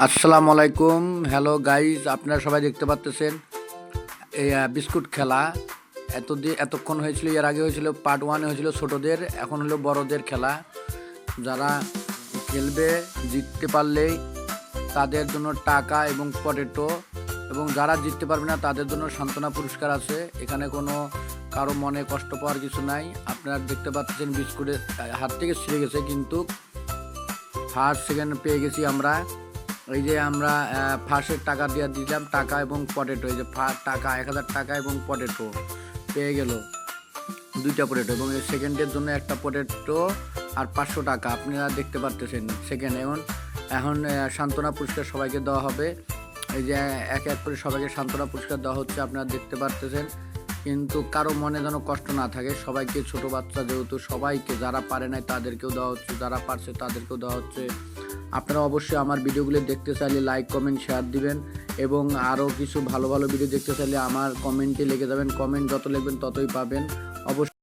আসসালামু আলাইকুম। Hello guys, আপনারা সবাই দেখতে পাচ্তেছেন এই বিস্কুট খেলা। এতক্ষণ হয়েছিল, এর আগে হয়েছিল পার্ট 1 হয়েছিল ছোটদের, এখন হলো বড়দের খেলা। যারা খেলবে জিততে পারলেই তাদের জন্য টাকা এবং পটেটো, এবং যারা জিততে পারবে না তাদের জন্য সান্ত্বনা পুরস্কার আছে। এখানে কোনো কারো মনে কষ্ট পাওয়ার কিছু নাই। আপনারা দেখতে পাচ্ছেন বিস্কুটের হাত থেকে ছিঁড়ে গেছে, কিন্তু ফার্স্ট সেকেন্ড পেয়ে গেছি আমরা। এই যে আমরা ফার্স্টের টাকা দিয়ে দিলাম, টাকা এবং পটেটো। এই যে টাকা 1000 টাকা এবং পটেটো পেয়ে গেল, দুইটা পটেটো, এবং এই সেকেন্ডের জন্য একটা পটেটো আর 500 টাকা আপনারা দেখতে পারতেছেন সেকেন্ড। এখন সান্ত্বনা পুরস্কার সবাইকে দেওয়া হবে। এই যে এক এক করে সবাইকে সান্ত্বনা পুরস্কার দেওয়া হচ্ছে, আপনারা দেখতে পারতেছেন। কিন্তু কারো মনে যেন কষ্ট না থাকে, সবাইকে, ছোট বাচ্চা যেহেতু, সবাইকে, যারা পারে নাই তাদেরকেও দেওয়া হচ্ছে, যারা পারছে তাদেরকেও দেওয়া হচ্ছে। আপনারা অবশ্যই আমার ভিডিওগুলো দেখতে চাইলে লাইক কমেন্ট শেয়ার দিবেন, এবং আরও কিছু ভালো ভালো ভিডিও দেখতে চাইলে আমার কমেন্টে লিখে যাবেন। কমেন্ট যত লিখবেন ততই পাবেন অবশ্যই।